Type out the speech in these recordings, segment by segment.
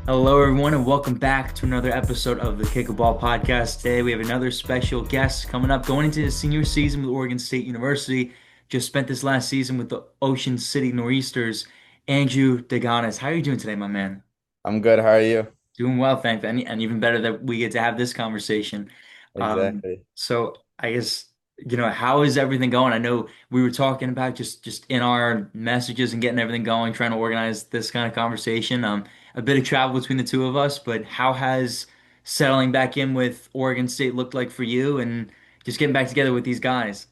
Hello, everyone, and welcome back to another episode of the Kick a Ball podcast. Today, we have another special guest coming up, going into the senior season with Oregon State University. Just spent this last season with the Ocean City Nor'easters. Andrew Deganis, how are you doing today, my man? I'm good. How are you? Doing well, thanks, and even better that we get to have this conversation. Um, Exactly. so I guess how is everything going? I know we were talking about just in our messages and getting everything going, trying to organize this kind of conversation. A bit of travel between the two of us, but how has settling back in with Oregon State looked like for you, and just getting back together with these guys?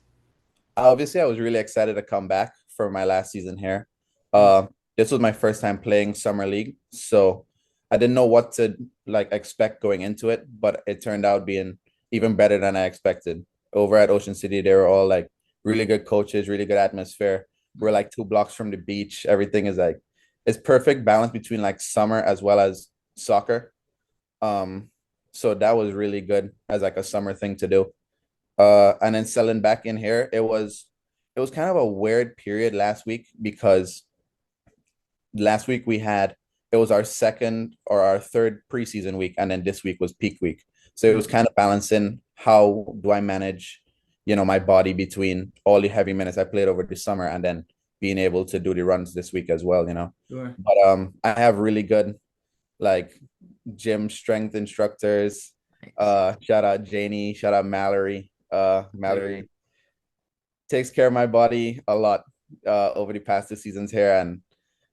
Obviously, I was really excited to come back for my last season here. Nice. Uh, this was my first time playing summer league, so I didn't know what to like expect going into it, but it turned out being even better than I expected. Over at Ocean City, they were all like really good coaches, really good atmosphere. We're like 2 blocks from the beach. Everything is like it's perfect balance between like summer as well as soccer. Um, so that was really good as like a summer thing to do. And then selling back in here, it was kind of a weird period last week because last week we had it was our second or our third preseason week, and then this week was peak week. So it was kind of balancing how do I manage, my body between all the heavy minutes I played over the summer and then being able to do the runs this week as well. Sure. But I have really good like gym strength instructors. Nice. Shout out Janie, shout out Mallory. Very Mallory good. takes care of my body a lot over the past 2 seasons here, and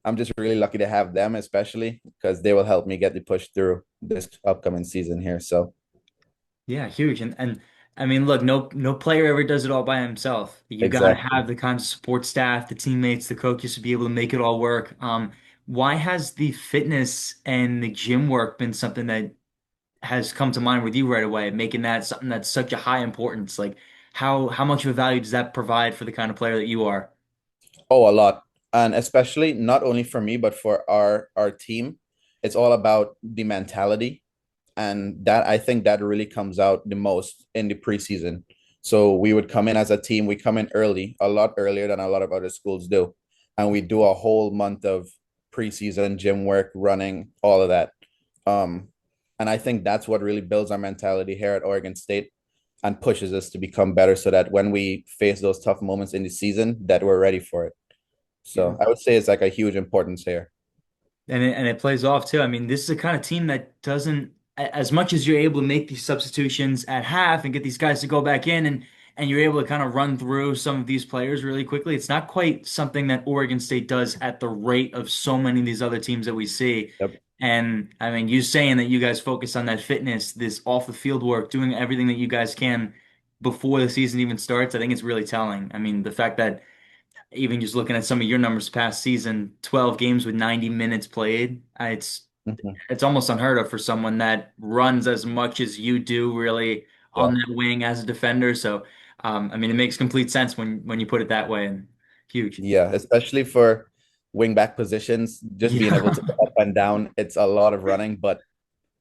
I'm just really lucky to have them, especially because they will help me get the push through this upcoming season here. So Yeah, huge. And I mean, look, no player ever does it all by himself. You got to exactly. have the kinds of support staff, the teammates, the coaches to be able to make it all work. Why has the fitness and the gym work been something that has come to mind with you right away, making that something that's such a high importance? Like how much of a value does that provide for the kind of player that you are? Oh, a lot. And especially not only for me, but for our team, it's all about the mentality. And that I think that really comes out the most in the preseason. So we would come in as a team, we come in early, a lot earlier than a lot of other schools do. And we do a whole month of preseason gym work, running, all of that. Um, and I think that's what really builds our mentality here at Oregon State and pushes us to become better so that when we face those tough moments in the season, that we're ready for it. So I would say it's like a huge importance here. And it plays off too. I mean, this is a kind of team that doesn't, as much as you're able to make these substitutions at half and get these guys to go back in and you're able to kind of run through some of these players really quickly. It's not quite something that Oregon State does at the rate of so many of these other teams that we see. Yep. And I mean, you saying that you guys focus on that fitness, this off the field work, doing everything that you guys can before the season even starts, I think it's really telling. I mean, the fact that even just looking at some of your numbers past season, 12 games with 90 minutes played, Mhm. it's almost unheard of for someone that runs as much as you do really on Yeah. that wing as a defender. So, I mean, it makes complete sense when you put it that way, and huge. Yeah, especially for wing back positions, just being able Yeah. to go up and down, it's a lot of running. But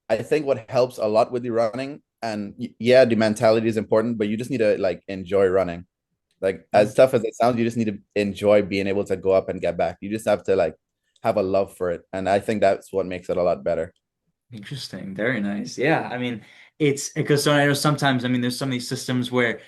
I think what helps a lot with the running, and yeah, the mentality is important, but you just need to like enjoy running. Like Yeah. as tough as it sounds, you just need to enjoy being able to go up and get back. You just have to like have a love for it. And I think that's what makes it a lot better. Interesting. Very nice. Yeah. I mean, it's because so I know sometimes, I mean, there's some of these systems where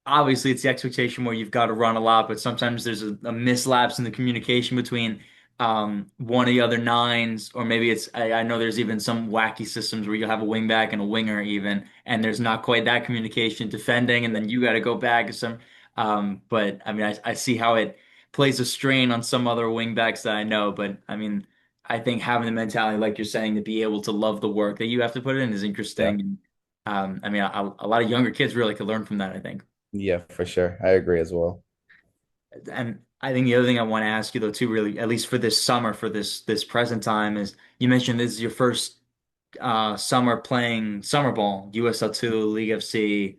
obviously it's the expectation where you've got to run a lot, but sometimes there's a mislapse in the communication between one of the other nines, or maybe I know there's even some wacky systems where you'll have a wing back and a winger even, and there's not quite that communication defending, and then you got to go back or some. But I mean, I see how it plays a strain on some other wing backs that I know, but I mean, I think having the mentality, like you're saying, to be able to love the work that you have to put in is Yeah. interesting. I mean, a lot of younger kids really could learn from that, I think. Yeah, for sure. I agree as well. And I think the other thing I want to ask you though too, really, at least for this summer, for this present time, is you mentioned this is your first summer playing summer ball, USL2, League FC,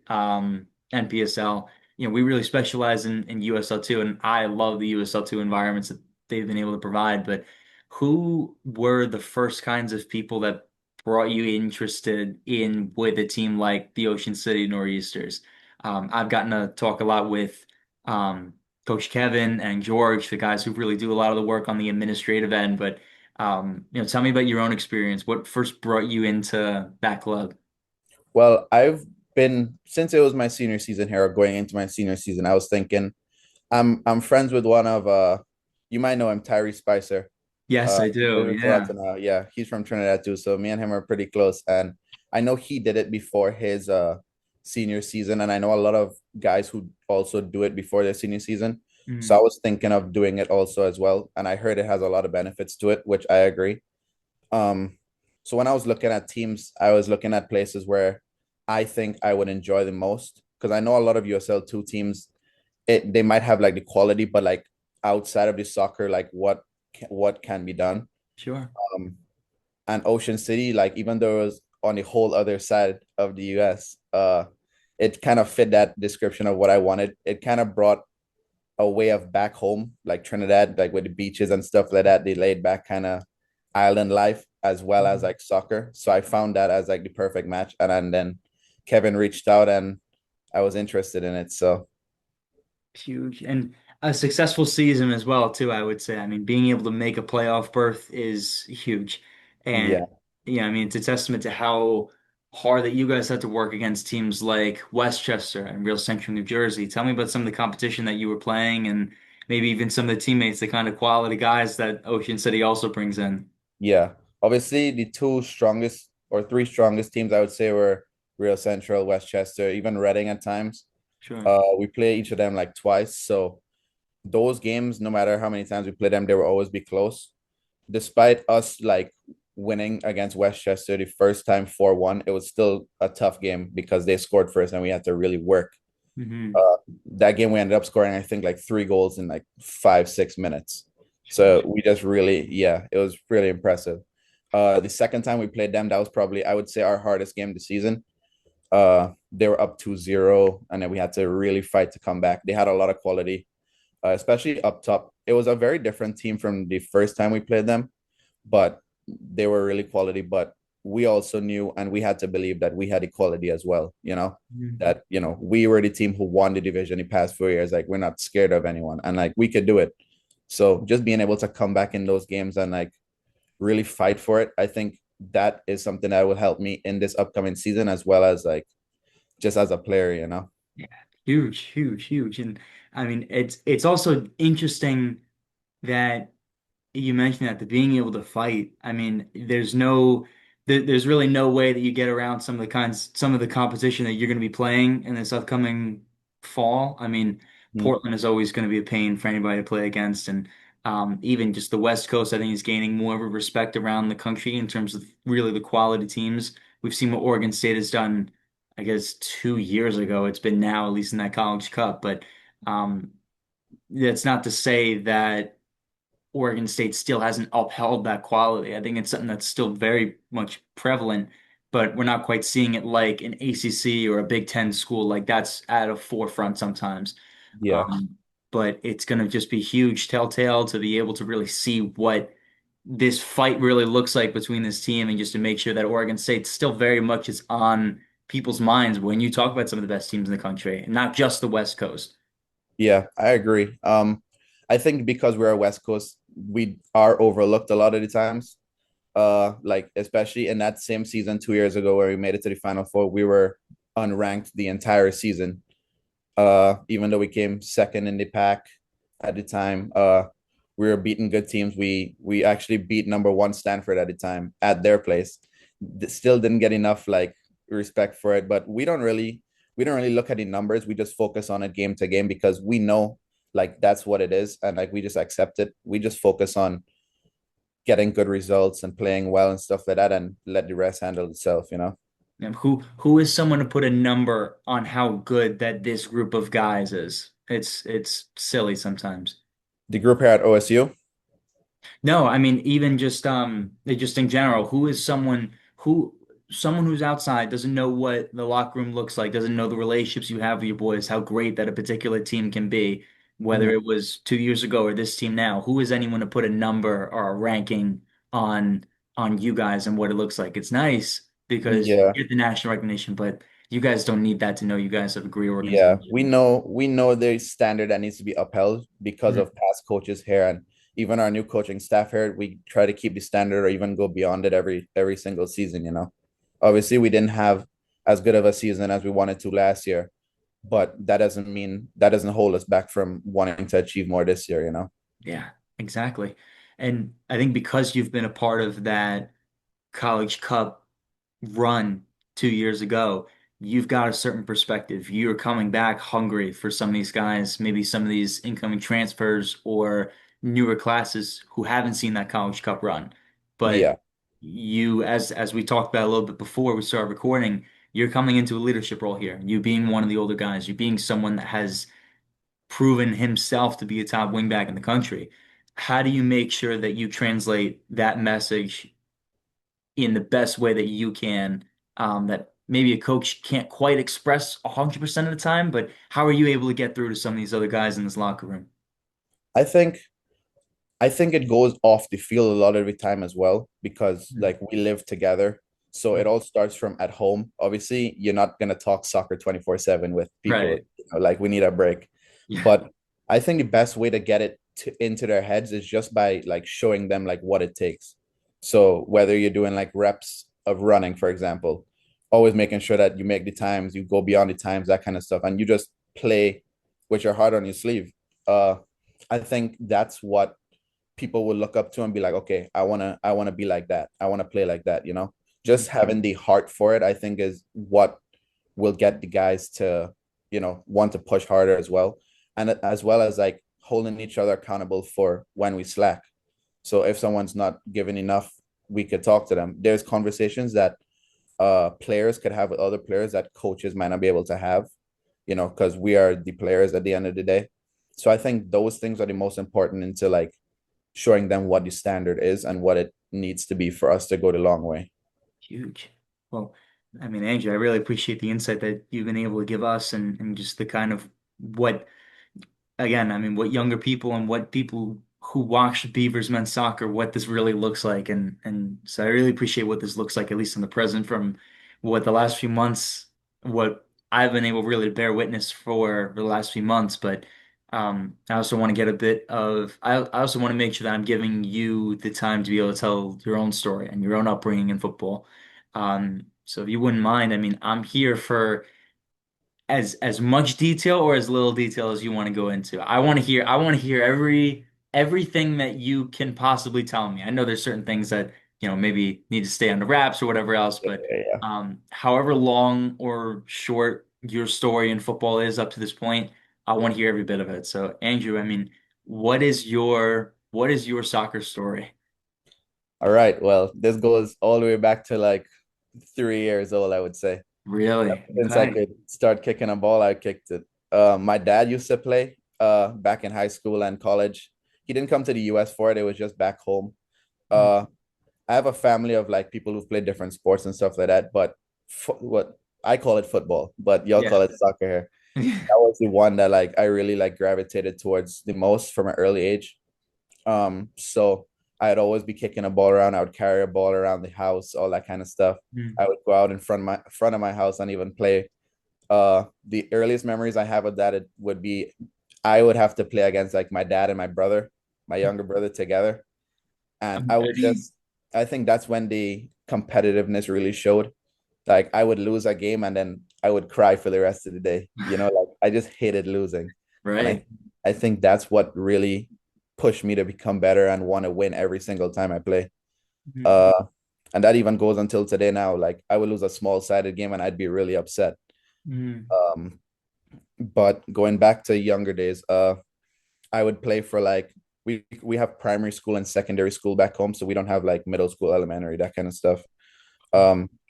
NPSL. You know, we really specialize in USL2, and I love the USL2 environments that they've been able to provide. But who were the first kinds of people that brought you interested in with a team like the Ocean City Nor'easters? I've gotten to talk a lot with um, Coach Kevin and George, the guys who really do a lot of the work on the administrative end, but Tell me about your own experience. What first brought you into that club? Well, I've been since it was my senior season here, or going into my senior season, I was thinking I'm friends with one of you might know him, Tyree Spicer. Yes, I He do. lives in Yeah. Toronto now. Yeah, he's from Trinidad too. So me and him are pretty close. And I know he did it before his senior season. And I know a lot of guys who also do it before their senior season. So I Mm, was thinking of doing it also as well. And I heard it has a lot of benefits to it, which I agree. Um, so when I was looking at teams, I was looking at places where I think I would enjoy the most. Because I know a lot of USL2 teams, they might have like the quality, but like outside of the soccer, like what can be done. sure. Um, and Ocean City, like even though it was on the whole other side of the US, it kind of fit that description of what I wanted. It kind of brought a way of back home, like Trinidad, like with the beaches and stuff like that, the laid back kind of island life as well as Mm. like soccer. So I found that as like the perfect match. And then Kevin reached out and I was interested in it. So Huge. And a successful season as well, too, I would say. I mean, being able to make a playoff berth is huge. And yeah, yeah, I mean, it's a testament to how hard that you guys had to work against teams like Westchester and Real Central New Jersey. Tell me about some of the competition that you were playing and maybe even some of the teammates, the kind of quality guys that Ocean City also brings in. yeah. Obviously, the two strongest or three strongest teams I would say were Real Central, Westchester, even Reading at times. Sure. We play each of them like twice. So those games, no matter how many times we play them, they will always be close. Despite us like winning against Westchester the first time 4-1, it was still a tough game because they scored first and we had to really work. Hmm. Uh, that game we ended up scoring, I think, like 3 goals in like 5, 6 minutes. So we just really, yeah, it was really impressive. The second time we played them, that was probably, I would say, our hardest game this season. They were up 2-0, and then we had to really fight to come back. They had a lot of quality, especially up top. It was a very different team from the first time we played them, but they were really quality. But we also knew and we had to believe that we had equality as well, that, we were the team who won the division the past 4 years. Like we're not scared of anyone and like we could do it. So just being able to come back in those games and like really fight for it, I think that is something that will help me in this upcoming season as well as like just as a player. Yeah, huge, huge, huge. And I mean, it's also interesting that you mentioned that the being able to fight. I mean, there's really no way that you get around some of the competition that you're going to be playing in this upcoming fall. I mean, Mhm. Portland is always going to be a pain for anybody to play against, and even just the West Coast, I think is gaining more of a respect around the country in terms of really the quality teams. We've seen what Oregon State has done, I guess 2 years ago. It's been now, at least in that College Cup, but um, that's not to say that Oregon State still hasn't upheld that quality. I think it's something that's still very much prevalent, but we're not quite seeing it like an ACC or a Big Ten school. Like that's at a forefront sometimes. Yeah. Um, but it's going to just be huge telltale to be able to really see what this fight really looks like between this team and just to make sure that Oregon State still very much is on people's minds when you talk about some of the best teams in the country, and not just the West Coast. Yeah, I agree. I think because we're a West Coast, we are overlooked a lot of the times. Like especially in that same season 2 years ago where we made it to the Final Four, we were unranked the entire season. Even though we came second in the pack at the time, we were beating good teams. We actually beat number one Stanford at the time at their place. Still didn't get enough like respect for it, but we don't really look at the numbers. We just focus on it game to game because we know like that's what it is, and like we just accept it. We just focus on getting good results and playing well and stuff like that, and let the rest handle itself. And who is someone to put a number on how good that this group of guys is? It's silly sometimes. The group here at OSU. No, I mean even just in general, who is someone who's outside doesn't know what the locker room looks like, doesn't know the relationships you have with your boys, how great that a particular team can be, whether Mhm. it was 2 years ago or this team now. Who is anyone to put a number or a ranking on on you guys and what it looks like? It's nice because Yeah, you get the national recognition, but you guys don't need that to know you guys have a great yeah. We organization. know we know the standard that needs to be upheld because Mhm. of past coaches here, and even our new coaching staff here, we try to keep the standard or even go beyond it every single season, you know. Obviously, we didn't have as good of a season as we wanted to last year, but that doesn't hold us back from wanting to achieve more this year, you know. Yeah, exactly. And I think because you've been a part of that College Cup run 2 years ago, you've got a certain perspective. You're coming back hungry for some of these guys, maybe some of these incoming transfers or newer classes who haven't seen that College Cup run. But Yeah. you, as we talked about a little bit before we started recording, you're coming into a leadership role here. You being one of the older guys, you being someone that has proven himself to be a top wingback in the country. How do you make sure that you translate that message in the best way that you can, that maybe a coach can't quite express 100% of the time, but how are you able to get through to some of these other guys in this locker room? I think I think it goes off the field a lot of the time as well because Mm. like we live together. So it all starts from at home. Obviously, you're not gonna talk soccer 24/7 with people, Right. you know, like we need a break. Yeah. But I think the best way to get into their heads is just by like showing them like what it takes. So whether you're doing like reps of running, for example, always making sure that you make the times, you go beyond the times, that kind of stuff, and you just play with your heart on your sleeve. Uh, I think that's what people will look up to and be like, okay, I wanna be like that. I want to play like that, you know? Just having the heart for it, I think, is what will get the guys to, you know, want to push harder as well. And as well as like holding each other accountable for when we slack. So if someone's not giving enough, we could talk to them. There's conversations that players could have with other players that coaches might not be able to have, you know, because we are the players at the end of the day. So I think those things are the most important into like showing them what the standard is and what it needs to be for us to go the long way. Huge. Well, I mean, Andrew, I really appreciate the insight that you've been able to give us and just the kind of what again, I mean, what younger people and what people who watch Beavers men's soccer, what this really looks like, and so I really appreciate what this looks like, at least in the present, from what the last few months, what I've been able really to bear witness for the last few months. But I also want to get a bit of, I also want to make sure that I'm giving you the time to be able to tell your own story and your own upbringing in football. So if you wouldn't mind, I mean, I'm here for as much detail or as little detail as you want to go into. I want to hear everything that you can possibly tell me. I know there's certain things that, maybe need to stay under wraps or whatever else, but Yeah. however long or short your story in football is up to this point, I want to hear every bit of it. So, Andrew, I mean, what is your soccer story? All right. Well, this goes all the way back to like 3 years old, I would say. Really? Since I Okay. could start kicking a ball, I kicked it. My dad used to play back in high school and college. He didn't come to the US for it. It was just back home. Uh, I have a family of like people who've played different sports and stuff like that, but what I call it football, but y'all Yeah. call it soccer here. That was the one that like I really like gravitated towards the most from an early age. So I'd always be kicking a ball around. I would carry a ball around the house, all that kind of stuff. Mm. I would go out in front of my house and even play. The earliest memories I have of that it would be I would have to play against like my dad and my brother, my younger brother together. And I would Okay. just I think that's when the competitiveness really showed. Like I would lose a game and then I would cry for the rest of the day. You know, like I just hated losing. And Right. I think that's what really pushed me to become better and want to win every single time I play. Mhm. Uh and that even goes until today now. Like I would lose a small sided game and I'd be really upset. Mhm. Um, but going back to younger days, I would play for like we have primary school and secondary school back home, so we don't have like middle school, elementary, that kind of stuff.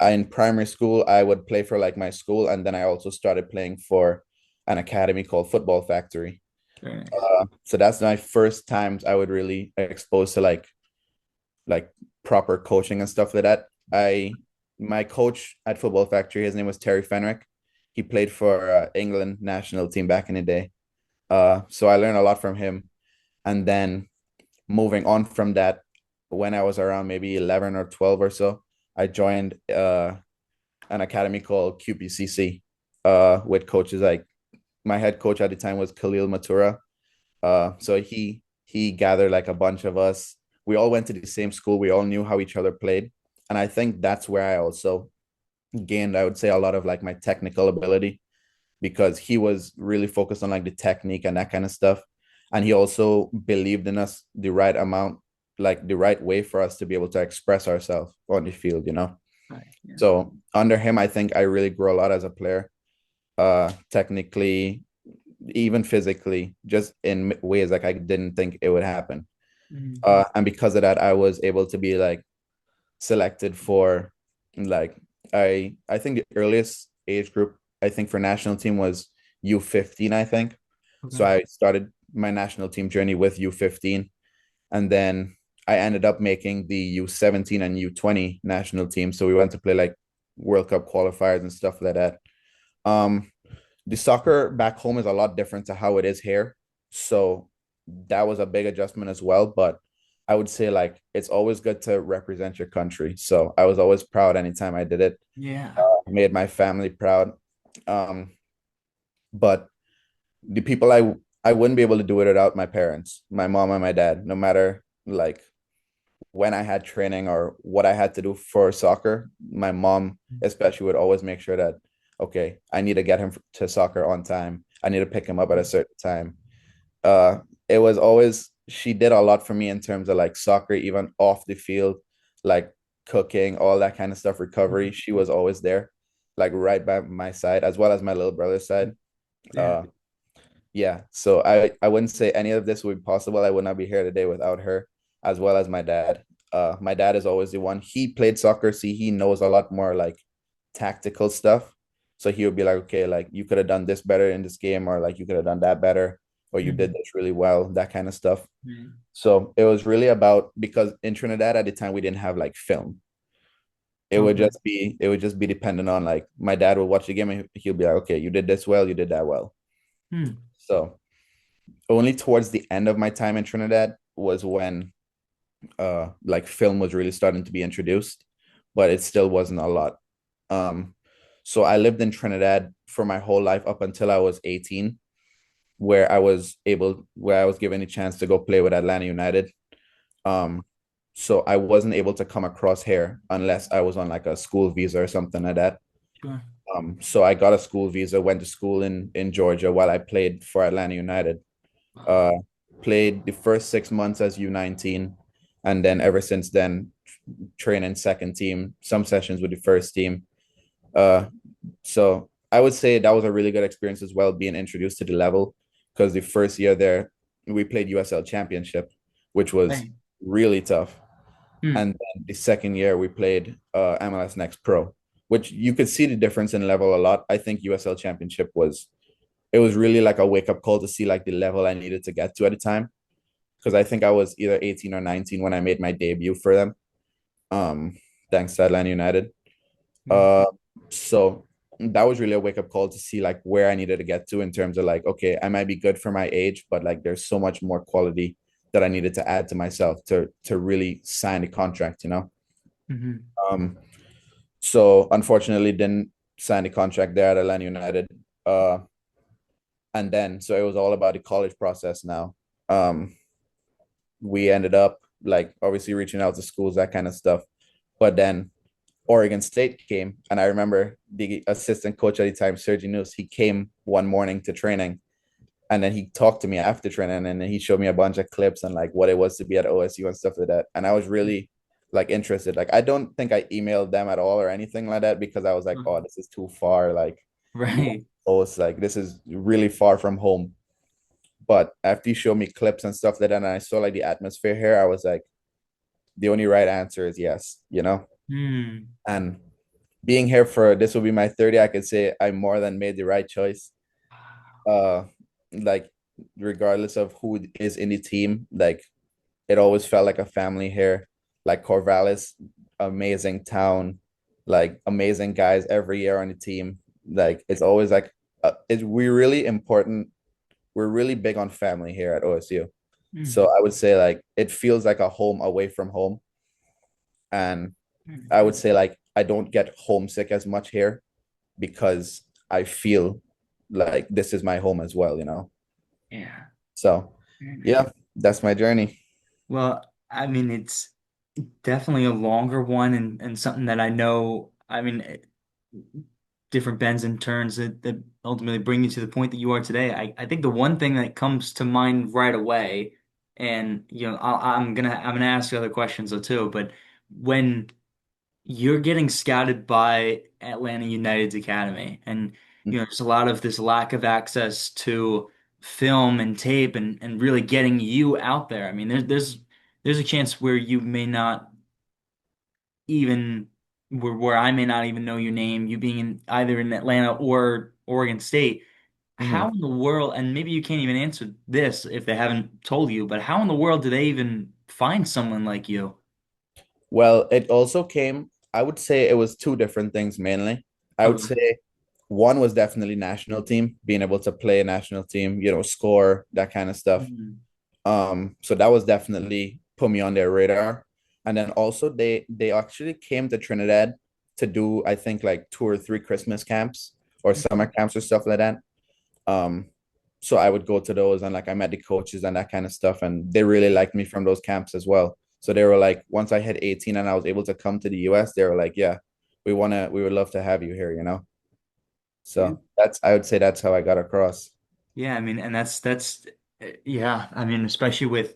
In primary school, I would play for like my school, and then I also started playing for an academy called Football Factory. Very nice. So that's my first times I would really exposed to like proper coaching and stuff like that. My coach at Football Factory, his name was Terry Fenwick. He played for England national team back in the day. So I learned a lot from him. And then moving on from that, when I was around maybe 11 or 12 or so, I joined an academy called QPCC with coaches like my head coach at the time was Khalil Matura. So he he gathered like a bunch of us. We all went to the same school. We all knew how each other played. And I think that's where I also gained, I would say, a lot of like my technical ability because he was really focused on like the technique and that kind of stuff. And he also believed in us the right amount, like the right way for us to be able to express ourselves on the field, you know? Right. Yeah. So under him, I think I really grew a lot as a player, technically, even physically, just in ways like I didn't think it would happen. Mm-hmm. And because of that, I was able to be like selected for like I think the earliest age group I think for national team was U15, I think. So Okay. I started my national team journey with U15 and then I ended up making the U17 and U20 national team. So we went to play like World Cup qualifiers and stuff like that. Um the soccer back home is a lot different to how it is here. So that was a big adjustment as well. But I would say like it's always good to represent your country. So I was always proud anytime I did it. Yeah. Made my family proud. Um, but the people I wouldn't be able to do it without my parents, my mom and my dad, no matter like when I had training or what I had to do for soccer, my mom especially would always make sure that, okay, I need to get him to soccer on time. I need to pick him up at a certain time. Uh, it was always, she did a lot for me in terms of like soccer, even off the field, like cooking, all that kind of stuff, recovery. She was always there, like right by my side, as well as my little brother's side. Yeah. Uh, yeah, so I wouldn't say any of this would be possible. I would not be here today without her, as well as my dad. My dad is always the one. He played soccer, see, he knows a lot more like tactical stuff. So he would be like, okay, like you could have done this better in this game, or like you could have done that better, or you did Mhm. this really well, that kind of stuff. Right. So it was really about because in Trinidad at the time we didn't have like film. Okay. It would just be dependent on like my dad would watch the game and he'll be like, okay, you did this well, you did that well. Hmm. So only towards the end of my time in Trinidad was when like film was really starting to be introduced, but it still wasn't a lot. Um so I lived in Trinidad for my whole life up until I was 18, where I was given a chance to go play with Atlanta United. Um so I wasn't able to come across here unless I was on like a school visa or something like that. Sure. So I got a school visa, went to school in Georgia while I played for Atlanta United. Wow. Uh, Played the first 6 months as U19, and then ever since then, training second team, some sessions with the first team. Uh, so I would say that was a really good experience as well, being introduced to the level, because the first year there, we played USL Championship, which was Right. really tough. Hmm. And then the second year we played MLS Next Pro, which you could see the difference in level a lot. I think USL Championship was it was really like a wake up call to see like the level I needed to get to at the time. Because I think I was either 18 or 19 when I made my debut for them. Um, Thanks to Atlanta United. Hmm. Uh, so that was really a wake up call to see like where I needed to get to in terms of like, okay, I might be good for my age, but like there's so much more quality that I needed to add to myself to really sign a contract, you know. Hmm. Um, so unfortunately didn't sign the contract there at Atlanta United. Uh, and then so it was all about the college process now. We ended up like obviously reaching out to schools, that kind of stuff. But then Oregon State came, and I remember the assistant coach at the time, Sergi News, he came one morning to training, and then he talked to me after training, and then he showed me a bunch of clips and like what it was to be at OSU and stuff like that. And I was really like interested. Like I don't think I emailed them at all or anything like that because I was like, oh, this is too far. Like Right. oh, it's like this is really far from home. But after you showed me clips and stuff like that, and I saw like the atmosphere here, I was like, the only right answer is yes, you know? Hmm. And being here for this will be my 30, I could say I more than made the right choice. Uh like regardless of who is in the team, like it always felt like a family here. Like Corvallis, amazing town, like amazing guys every year on the team. Like it's always like it's we really important. We're really big on family here at OSU. So Hmm. I would say like it feels like a home away from home. And I would say like I don't get homesick as much here because I feel like this is my home as well, you know? Yeah. So Very nice. yeah. That's my journey. Well, I mean, it's definitely a longer one and something that I know, I mean, different bends and turns that ultimately bring you to the point that you are today. I think the one thing that comes to mind right away, and I'm gonna ask you other questions though too, but when you're getting scouted by Atlanta United's academy, and there's a lot of this lack of access to film and tape and really getting you out there. I mean, there's a chance where you may not even where I may not even know your name, you being in either in Atlanta or Oregon State. Mhm. How in the world, and maybe you can't even answer this if they haven't told you, but how in the world do they even find someone like you? Well, it also came, I would say it was two different things mainly. I would Okay. say one was definitely national team, being able to play a national team, score, that kind of stuff. Mhm. So that was definitely put me on their radar. And then also they actually came to Trinidad to do, I think, like 2 or 3 Christmas camps or summer camps or stuff like that. Um, so I would go to those and like I met the coaches and that kind of stuff, and they really liked me from those camps as well. So they were like, once I hit 18 and I was able to come to the US, they were like, yeah, we would love to have you here. Yeah. So that's I would say that's how I got across. Yeah, I mean, and that's yeah, I mean, especially with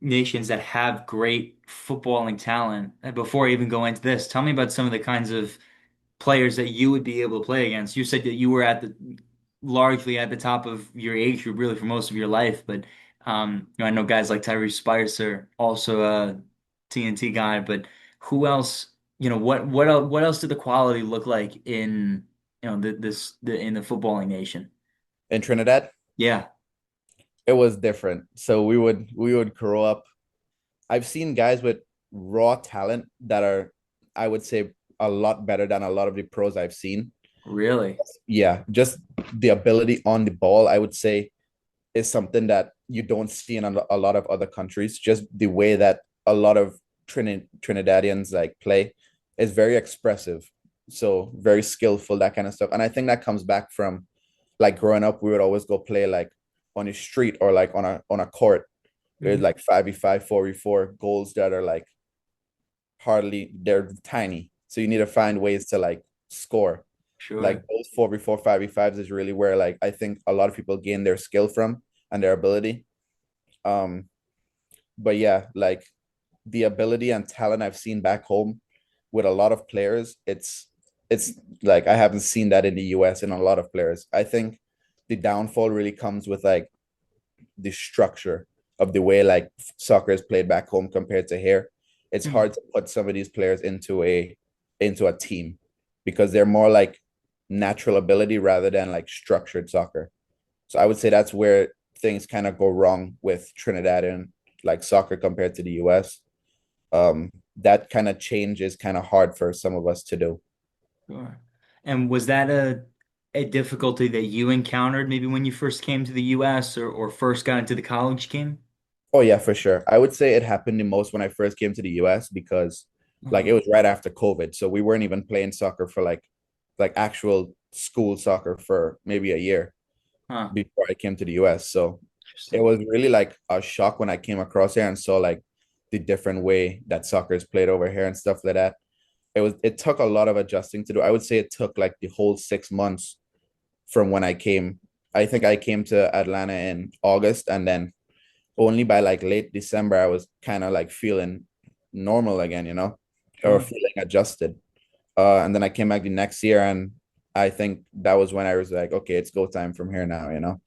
nations that have great footballing talent. And before I even go into this, tell me about some of the kinds of players that you would be able to play against. You said that you were at the largely at the top of your age group really for most of your life, but I know guys like Tyrese Spicer, also a TNT guy, but who else, what else did the quality look like in in the footballing nation? In Trinidad, Yeah, it was different. So we would grow up. I've seen guys with raw talent that are, I would say, a lot better than a lot of the pros I've seen. really. Yeah, just the ability on the ball, I would say, is something that you don't see in a lot of other countries. Just the way that a lot of Trinidadians like play is very expressive, so very skillful, that kind of stuff. And I think that comes back from like growing up, we would always go play like on the street or like on a court with Mhm. like 5v5, 4v4 goals that are like hardly they're tiny. So you need to find ways to like score. Sure. Like those 4v4, 5v5s is really where like I think a lot of people gain their skill from and their ability. Um, but yeah, like the ability and talent I've seen back home with a lot of players, it's like I haven't seen that in the US in a lot of players. I think the downfall really comes with like the structure of the way like soccer is played back home compared to here. It's Hmm. hard to put some of these players into a team because they're more like natural ability rather than like structured soccer. So I would say that's where things kind of go wrong with Trinidad and like soccer compared to the US. That kind of change is kind of hard for some of us to do. Sure. And was that a difficulty that you encountered maybe when you first came to the US or first got into the college game? Oh yeah, for sure. I would say it happened the most when I first came to the US because like Uh-huh. it was right after COVID. So we weren't even playing soccer for like actual school soccer for maybe a year Huh. before I came to the US. So it Interesting. was really like a shock when I came across here and saw like the different way that soccer is played over here and stuff like that. It took a lot of adjusting to do. I would say it took like the whole 6 months from when I came. I think I came to Atlanta in August, and then only by like late December I was kind of like feeling normal again, or Sure. feeling adjusted. And then I came back the next year, and I think that was when I was like, okay, it's go time from here now.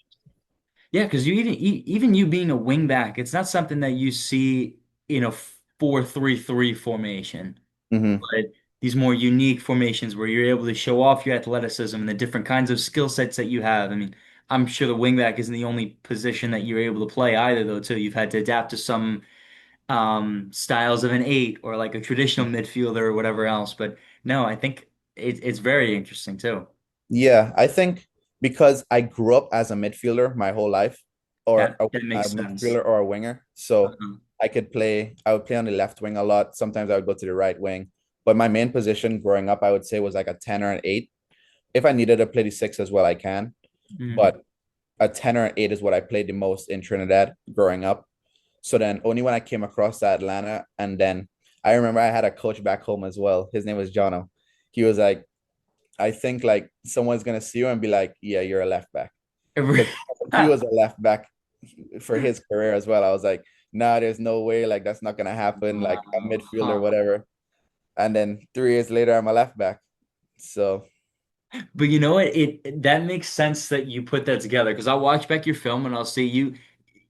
Yeah, because even you being a wing back, it's not something that you see in a 4-3-3 formation. Hmm. But these more unique formations where you're able to show off your athleticism and the different kinds of skill sets that you have. I mean, I'm sure the wingback isn't the only position that you're able to play either, though, too. You've had to adapt to some styles of an eight or like a traditional midfielder or whatever else. But no, I think it's very interesting too. Yeah, I think because I grew up as a midfielder my whole life, or That a makes sense. midfielder or a winger, so Uh-huh. I would play on the left wing a lot. Sometimes I would go to the right wing, but my main position growing up, I would say, was like a 10 or an 8. If I needed to play the 6 as well, I can, Mhm. but a 10 or an 8 is what I played the most in Trinidad growing up. So then only when I came across to Atlanta, and then I remember I had a coach back home as well. His name was Jono. He was like, I think like someone's gonna see you and be like, yeah, you're a left back. Because he was a left back for his career as well. I was like, nah, there's no way, like that's not gonna happen, like a Wow. midfielder, Huh. whatever. And then 3 years later, I'm a left back. So But you know what? That makes sense that you put that together because I'll watch back your film and I'll see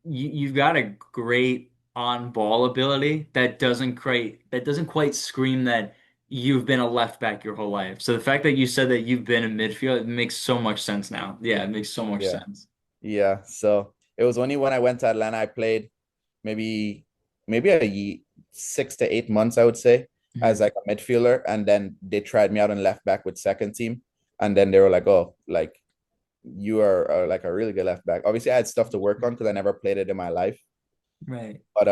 you've got a great on ball ability that doesn't quite scream that you've been a left back your whole life. So the fact that you said that you've been in midfield, it makes so much sense now. Yeah, it makes so much yeah. sense. Yeah. So it was only when I went to Atlanta, I played maybe maybe 6 to 8 months, I would say, as Mhm. like a midfielder. And then they tried me out in left back with second team. And then they were like, oh, like you are like a really good left back. Obviously, I had stuff to work on because I never played it in my life. Right. But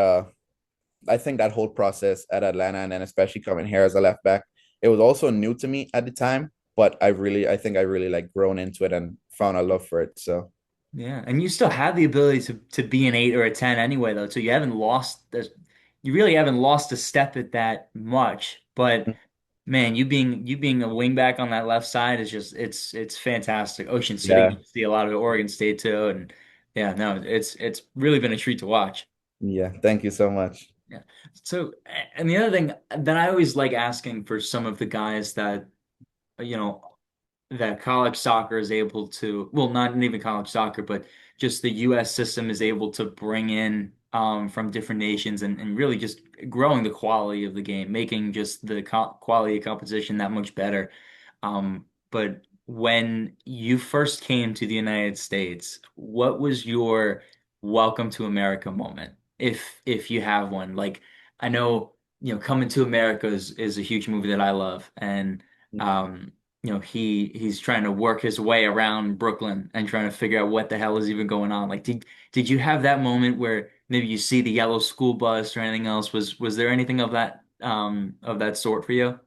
I think that whole process at Atlanta and then especially coming here as a left back, it was also new to me at the time. But I think I really like grown into it and found a love for it. So Yeah, and you still have the ability to be an 8 or a 10 anyway, though. So you haven't lost this, you really haven't lost a step at that much. But man, you being a wingback on that left side is just it's fantastic. Ocean City, yeah, you see a lot of it, Oregon State too, and yeah, no, it's really been a treat to watch. yeah. Thank you so much. Yeah. So, and the other thing that I always like asking for some of the guys that you know that college soccer is able to, well, not even college soccer, but just the US system is able to bring in from different nations and really just growing the quality of the game, making just the co quality of competition that much better. But when you first came to the United States, what was your welcome to America moment? If you have one, like I know, Coming to America is a huge movie that I love, and um, he's trying to work his way around Brooklyn and trying to figure out what the hell is even going on. Like, did you have that moment where maybe you see the yellow school bus or anything else? Was there anything of that sort for you?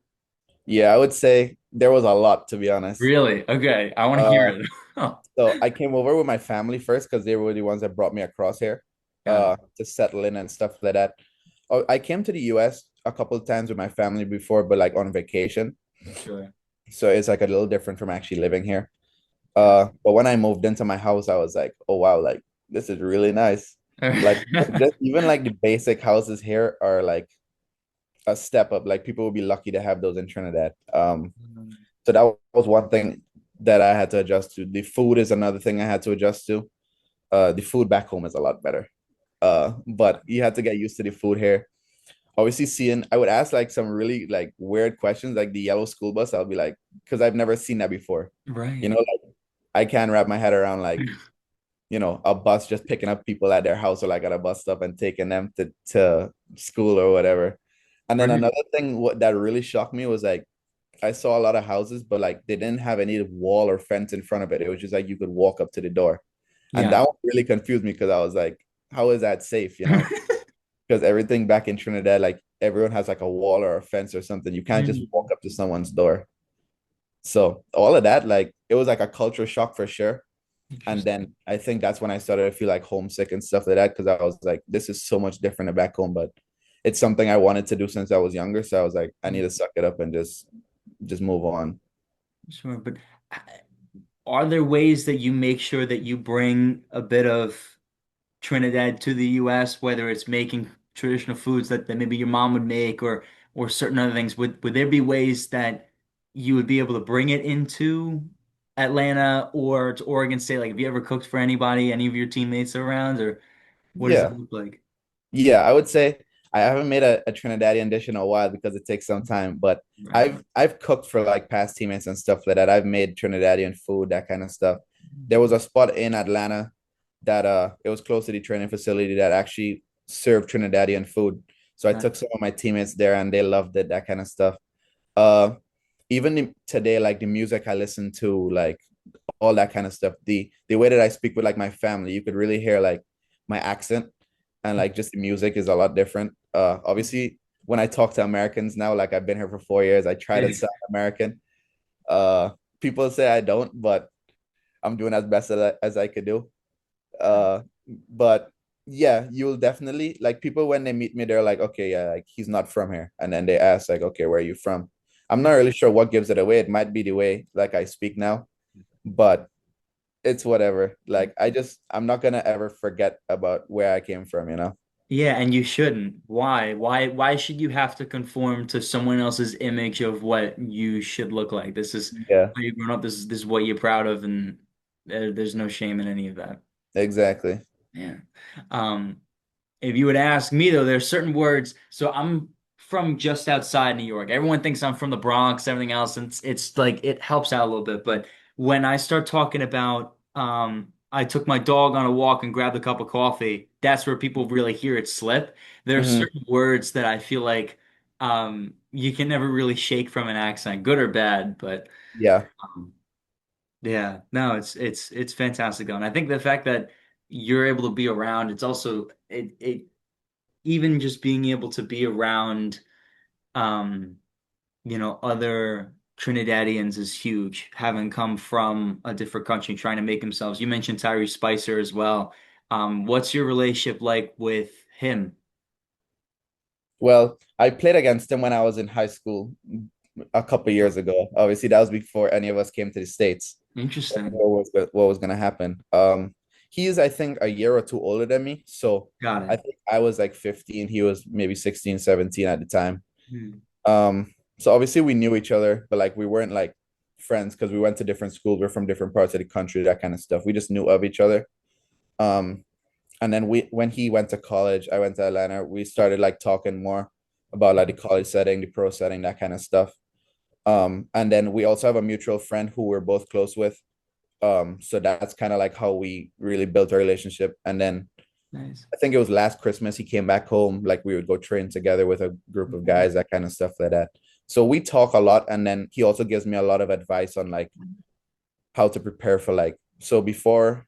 Yeah, I would say there was a lot, to be honest. Really? Okay, I want to hear Uh, it. Oh, so I came over with my family first because they were the ones that brought me across here, got it. to settle in and stuff like that. Oh, I came to the US a couple of times with my family before, but like on vacation. Sure. So it's like a little different from actually living here. Got But when I moved into my house, I was like, oh wow, like this is really nice. Like it. just even like the basic houses here are like a step up. Like people would be lucky to have those in Trinidad. So that was one thing that I had to adjust to. The food is another thing I had to adjust to. The food back home is a lot better. But you had to get used to the food here. Obviously, seeing I would ask like some really like weird questions, like the yellow school bus. I'll be like, because I've never seen that before. You Right. know, like I can't wrap my head around like, a bus just picking up people at their house or like at a bus stop and taking them to school or whatever. And then Right. another thing that really shocked me was like I saw a lot of houses, but like they didn't have any wall or fence in front of it. It was just like you could walk up to the door. And that Yeah. one really confused me because I was like, how is that safe, Because everything back in Trinidad, like everyone has like a wall or a fence or something. You can't just walk up to someone's door. So all of that, like it was like a cultural shock for sure. And Interesting. then I think that's when I started to feel like homesick and stuff like that because I was like, this is so much different than back home, but it's something I wanted to do since I was younger. So I was like, I need to suck it up and just move on. Sure, but uh, are there ways that you make sure that you bring a bit of Trinidad to the US, whether it's making traditional foods that maybe your mom would make or certain other things? Would there be ways that you would be able to bring it into Atlanta or to Oregon State? Like, have you ever cooked for anybody, any of your teammates around, or what does that Yeah. look like? Yeah, I would say I haven't made a Trinidadian dish in a while because it takes some time, but Right. I've cooked for like past teammates and stuff like that. I've made Trinidadian food, that kind of stuff. There was a spot in Atlanta that it was close to the training facility that actually served Trinidadian food. So I Nice. took some of my teammates there and they loved it, that kind of stuff. Uh even today, like the music I listen to, like all that kind of stuff. The way that I speak with like my family, you could really hear like my accent and like just the music is a lot different. Obviously when I talk to Americans now, like I've been here for 4 years, I try to Yeah. sound American. Uh People say I don't, but I'm doing as best as I could do. Uh but yeah, you'll definitely like people when they meet me, they're like, okay, yeah, like he's not from here. And then they ask, like, okay, where are you from? I'm not really sure what gives it away. It might be the way like I speak now, but it's whatever. Like I'm not gonna ever forget about where I came from, you know? Yeah, and you shouldn't. Why? Why should you have to conform to someone else's image of what you should look like? This is Yeah, how you've grown up. This is what you're proud of, and there's no shame in any of that. exactly. Yeah. Um, if you would ask me though, there's certain words. So I'm from just outside New York. Everyone thinks I'm from the Bronx, everything else, and it's like it helps out a little bit. But when I start talking about I took my dog on a walk and grabbed a cup of coffee, that's where people really hear it slip. There are Hmm. certain words that I feel like you can never really shake from an accent, good or bad. But Yeah. um, yeah, no, it's fantastic though. And I think the fact that you're able to be around, it's also it even just being able to be around um other Trinidadians is huge, having come from a different country trying to make themselves. You mentioned Tyree Spicer as well. What's your relationship like with him? Well, I played against him when I was in high school a couple years ago. Obviously, that was before any of us came to the States. Interesting. What was gonna happen? He's I think a year or two older than me, so Got I it. think I was like 15, he was maybe 16, 17 at the time. Hmm. So obviously we knew each other, but like we weren't like friends because we went to different schools, we're from different parts of the country, that kind of stuff. We just knew of each other. Um, and then when he went to college, I went to Atlanta, we started like talking more about like the college setting, the pro setting, that kind of stuff. And then we also have a mutual friend who we're both close with. So that's kind of like how we really built our relationship. And then Nice. I think it was last Christmas he came back home. Like we would go train together with a group of guys, that kind of stuff like that. So we talk a lot, and then he also gives me a lot of advice on like how to prepare for like. So before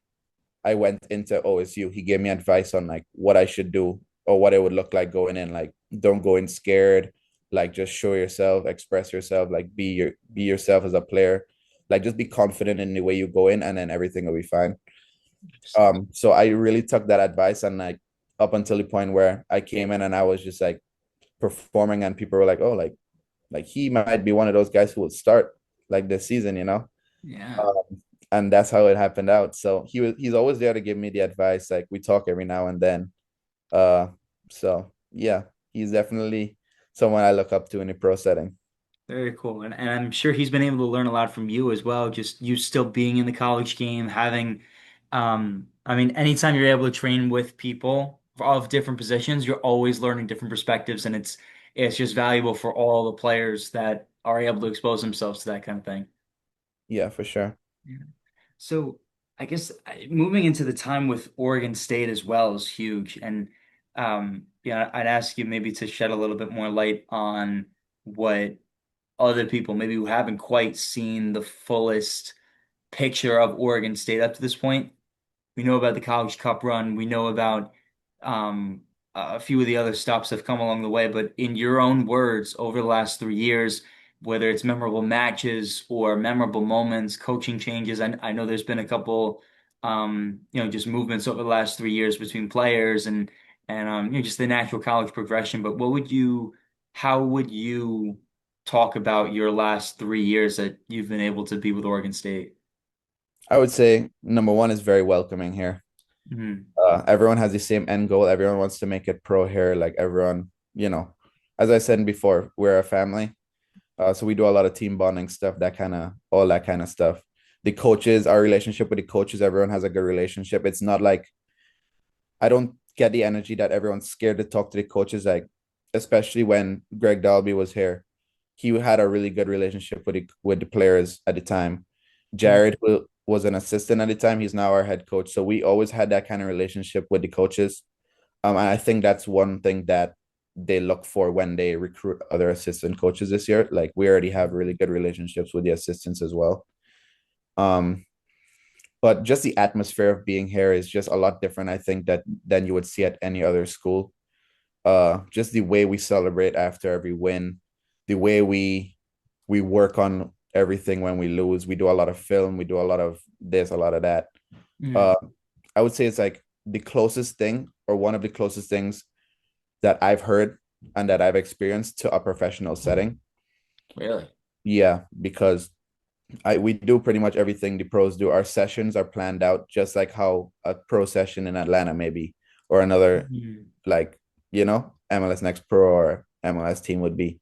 I went into OSU, he gave me advice on like what I should do or what it would look like going in. Like, don't go in scared. Like, just show yourself, express yourself. Like, be yourself as a player. Like, just be confident in the way you go in, and then everything will be fine. Interesting. So I really took that advice, and like up until the point where I came in and I was just like performing, and people were like, "Oh, like he might be one of those guys who would start like this season," you know. Yeah. And that's how it happened out. So he's always there to give me the advice. Like we talk every now and then. Uh, so yeah, he's definitely someone I look up to in the pro setting. Very cool. And I'm sure he's been able to learn a lot from you as well. Just you still being in the college game, having, I mean, anytime you're able to train with people of different positions, you're always learning different perspectives, and it's just valuable for all the players that are able to expose themselves to that kind of thing. Yeah, for sure. Yeah. So I guess moving into the time with Oregon State as well is huge. And yeah, I'd ask you maybe to shed a little bit more light on what other people maybe who haven't quite seen the fullest picture of Oregon State up to this point. We know about the College Cup run. We know about um, a few of the other stops that have come along the way. But in your own words, over the last 3 years, whether it's memorable matches or memorable moments, coaching changes, I know there's been a couple, just movements over the last 3 years between players and just the natural college progression. But how would you talk about your last 3 years that you've been able to be with Oregon State? I would say number one is very welcoming here. Mhm. Everyone has the same end goal. Everyone wants to make it pro here. Like everyone, as I said before, we're a family. So we do a lot of team bonding stuff, all that kind of stuff. The coaches, our relationship with the coaches, everyone has a good relationship. It's not like I don't get the energy that everyone's scared to talk to the coaches. Like, especially when Greg Dalby was here, he had a really good relationship with the players at the time. Jared, who was an assistant at the time, he's now our head coach. So we always had that kind of relationship with the coaches. And I think that's one thing that they look for when they recruit other assistant coaches this year. Like we already have really good relationships with the assistants as well. Um, but just the atmosphere of being here is just a lot different, I think, that than you would see at any other school. Just the way we celebrate after every win, the way we work on everything when we lose. We do a lot of film, we do a lot of this, a lot of that. Mhm. Uh, I would say it's like the closest thing or one of the closest things that I've heard and that I've experienced to a professional setting. Really? Yeah, because I we do pretty much everything the pros do. Our sessions are planned out just like how a pro session in Atlanta maybe or another Mhm. like, MLS Next Pro or MLS team would be.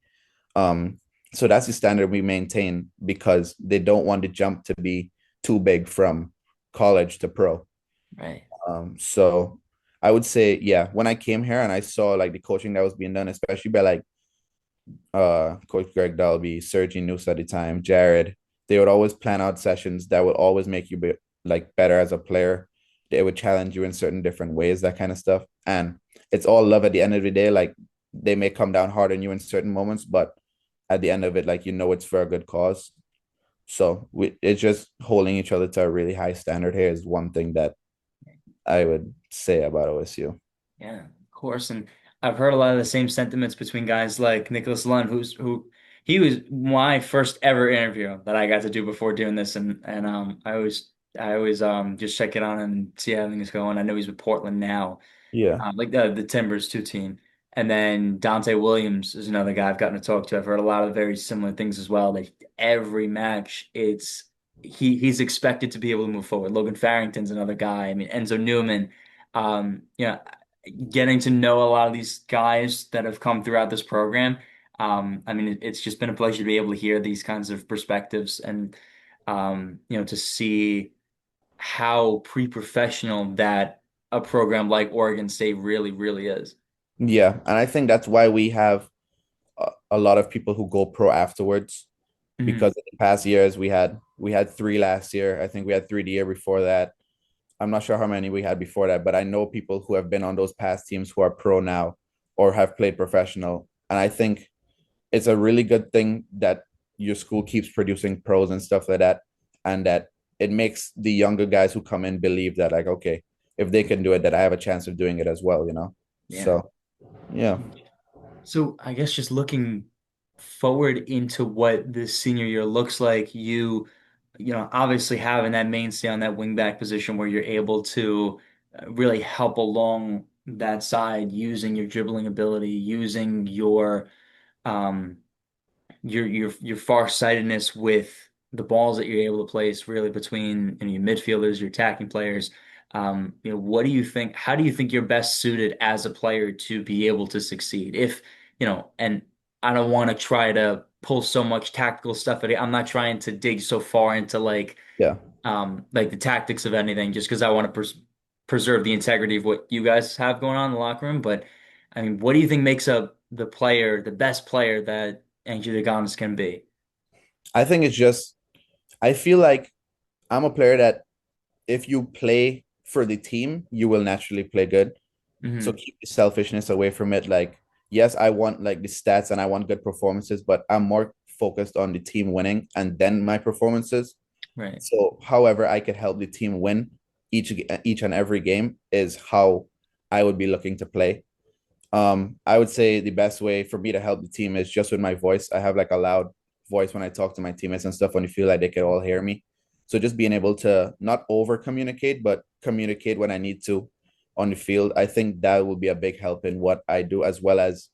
Um, so that's the standard we maintain because they don't want the jump to be too big from college to pro. Right. So I would say, yeah, when I came here and I saw like the coaching that was being done, especially by like Coach Greg Dalby, Sergi News at the time, Jared, they would always plan out sessions that would always make you be like better as a player. They would challenge you in certain different ways, that kind of stuff. And it's all love at the end of the day. Like they may come down hard on you in certain moments, but at the end of it, like it's for a good cause. So it's just holding each other to a really high standard here is one thing that I would say about OSU. Yeah, of course. And I've heard a lot of the same sentiments between guys like Nicholas Lund, who he was my first ever interview that I got to do before doing this, and I always just check it on and see how everything's going. I know he's with Portland now, Yeah. like the Timbers 2 team. And then Dante Williams is another guy I've gotten to talk to. I've heard a lot of very similar things as well. Like every match, he's expected to be able to move forward. Logan Farrington's another guy. I mean, Enzo Newman. You know, getting to know a lot of these guys that have come throughout this program. I mean, it's just been a pleasure to be able to hear these kinds of perspectives and to see how pre-professional that a program like Oregon State really, really is. Yeah. And I think that's why we have a lot of people who go pro afterwards Hmm. because in the past years we had three last year. I think we had three the year before that. I'm not sure how many we had before that, but I know people who have been on those past teams who are pro now or have played professional. And I think it's a really good thing that your school keeps producing pros and stuff like that. And that it makes the younger guys who come in believe that, like, okay, if they can do it, that I have a chance of doing it as well. Yeah. So, yeah. So I guess just looking forward into what this senior year looks like, obviously having that mainstay on that wingback position where you're able to really help along that side using your dribbling ability, using um, your farsightedness with the balls that you're able to place really between your midfielders, your attacking players. What do you think? How do you think you're best suited as a player to be able to succeed? And I don't want to try to pull so much tactical stuff at it. I'm not trying to dig so far into Yeah. like the tactics of anything just because I want to preserve the integrity of what you guys have going on in the locker room. But I mean, what do you think makes the best player that Angie Deganis can be? I think it's just, I feel like I'm a player that if you play for the team, you will naturally play good. So Hmm. keep the selfishness away from it. Like, yes, I want like the stats and I want good performances, but I'm more focused on the team winning and then my performances. Right. So, however, I could help the team win each and every game is how I would be looking to play. I would say the best way for me to help the team is just with my voice. I have like a loud voice when I talk to my teammates and stuff when you feel like they can all hear me. So just being able to not over communicate, but communicate when I need to on the field, I think that will be a big help in what I do, as well as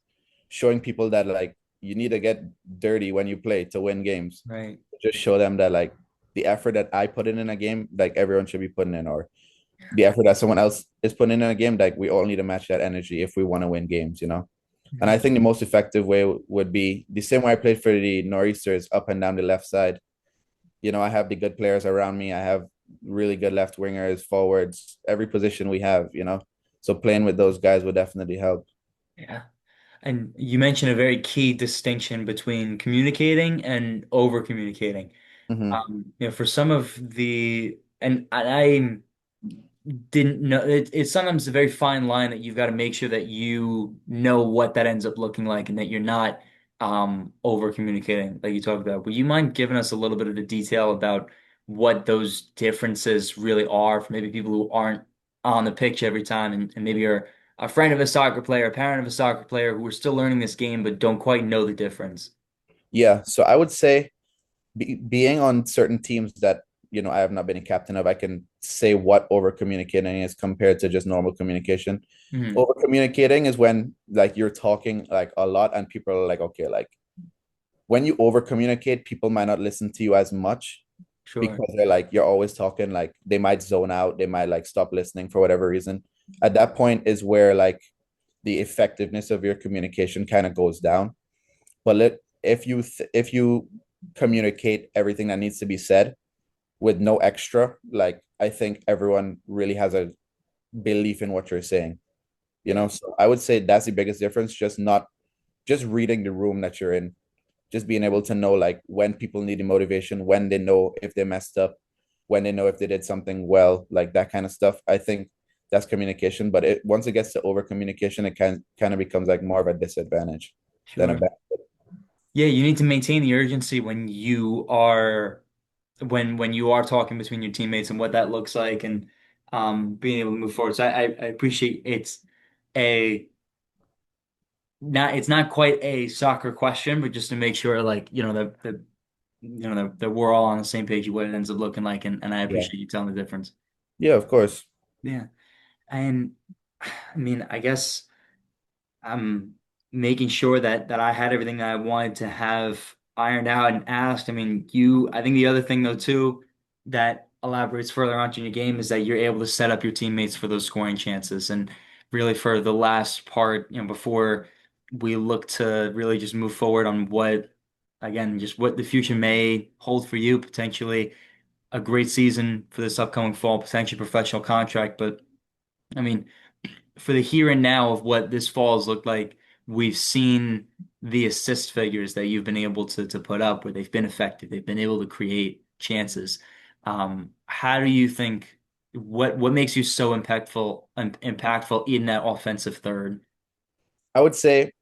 showing people that like you need to get dirty when you play to win games. Right. Just show them that like the effort that I put in a game, like everyone should be putting in, or the effort that someone else is putting in a game, like we all need to match that energy if we want to win games. And I Mhm. think the most effective way would be the same way I played for the Nor'easters up and down the left side. I have the good players around me. I have really good left wingers, forwards, every position we have. So playing with those guys would definitely help. Yeah. And you mentioned a very key distinction between communicating and over communicating. Hmm. For some of and I didn't know it's sometimes a very fine line that you've got to make sure that you know what that ends up looking like and that you're not over communicating like you talked about. Would you mind giving us a little bit of the detail about what those differences really are for maybe people who aren't on the pitch every time and maybe are a friend of a soccer player, a parent of a soccer player who are still learning this game but don't quite know the difference? Yeah. So I would say being on certain teams that I have not been a captain of, I can say what over communicating is compared to just normal communication. Mhm. Over communicating is when like you're talking like a lot and people are like, okay, like when you over communicate, people might not listen to you as much Sure. because they're like, you're always talking, like they might zone out, they might like stop listening for whatever reason. At that point is where like the effectiveness of your communication kind of goes down. But if you communicate everything that needs to be said with no extra, like I think everyone really has a belief in what you're saying. Yeah. So I would say that's the biggest difference. Just reading the room that you're in, just being able to know like when people need the motivation, when they know if they messed up, when they know if they did something well, like that kind of stuff. I think that's communication. But once it gets to over communication, it kind of becomes like more of a disadvantage than a Sure. benefit. Yeah, you need to maintain the urgency when you are when you are talking between your teammates and what that looks like and being able to move forward. So I appreciate a it's not quite a soccer question, but just to make sure like, that we're all on the same page of what it ends up looking like and I Yeah. appreciate you telling the difference. Yeah, of course. Yeah. And I mean, I guess I'm making sure that I had everything that I wanted to have ironed out and asked. I mean, I think the other thing though too that elaborates further onto your game is that you're able to set up your teammates for those scoring chances. And really for the last part, before we look to really just move forward on again, just what the future may hold for you, potentially a great season for this upcoming fall, potentially professional contract. But I mean, for the here and now of what this fall has looked like, we've seen the assist figures that you've been able to put up where they've been effective. They've been able to create chances. How do you think what makes you so impactful in that offensive third? I would say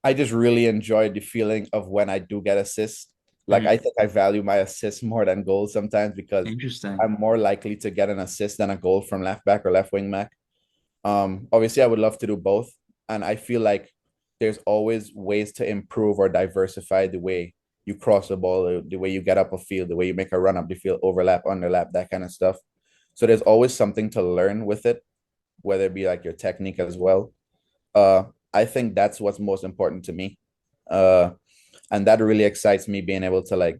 I just really enjoy the feeling of when I do get assists. Like I Mhm. think I value my assists more than goals sometimes because Interesting. I'm more likely to get an assist than a goal from left back or left wing back. Obviously, I would love to do both, and I feel like there's always ways to improve or diversify the way you cross the ball, the way you get up a field, the way you make a run up the field, overlap, underlap, that kind of stuff. So there's always something to learn with it, whether it be like your technique as well. Uh, I think that's what's most important to me. Uh, and that really excites me being able to like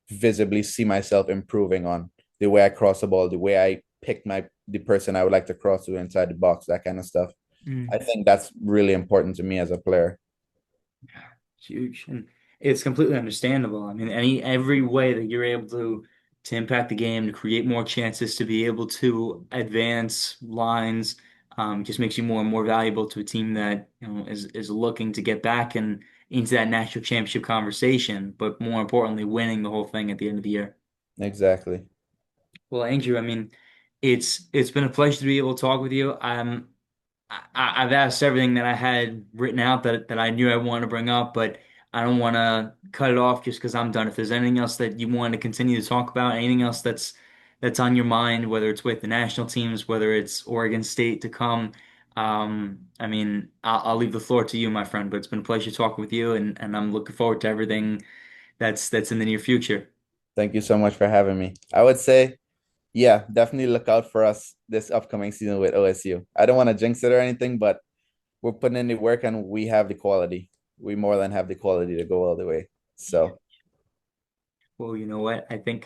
visibly see myself improving on the way I cross the ball, the way I pick the person I would like to cross to inside the box, that kind of stuff. I Mm. think that's really important to me as a player. Huge. And it's completely understandable. I mean, every way that you're able to impact the game, to create more chances, to be able to advance lines, just makes you more and more valuable to a team that, is looking to get back and into that national championship conversation, but more importantly, winning the whole thing at the end of the year. Exactly. Well, Andrew, I mean, it's been a pleasure to be able to talk with you. I've asked everything that I had written out that I knew I wanted to bring up, but I don't want to cut it off just because I'm done. If there's anything else that you want to continue to talk about, anything else that's on your mind, whether it's with the national teams, whether it's Oregon State to come, I mean, I'll leave the floor to you, my friend. But it's been a pleasure talking with you, and I'm looking forward to everything that's in the near future. Thank you so much for having me. I would say, yeah, definitely look out for us this upcoming season with OSU. I don't want to jinx it or anything, but we're putting in the work and we have the quality. We more than have the quality to go all the way. So, Well, you know what? I think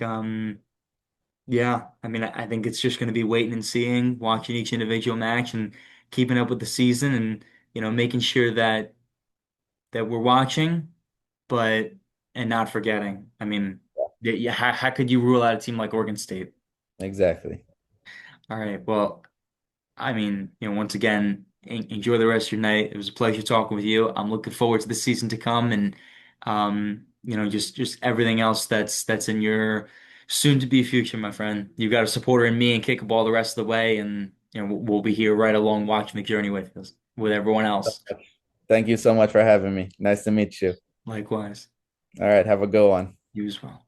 yeah, I mean, I think it's just going to be waiting and seeing, watching each individual match and keeping up with the season and, making sure that we're watching, but and not forgetting. I mean, yeah, how could you rule out a team like Oregon State? exactly. All right. Well, I mean, once again, enjoy the rest of your night. It was a pleasure talking with you. I'm looking forward to the season to come and just everything else that's in your soon to be future, my friend. You've got a supporter in me and kick a ball the rest of the way, and we'll be here right along watching the journey with us, with everyone else. Thank you so much for having me. Nice to meet you. Likewise, All right, have a good one. you as well.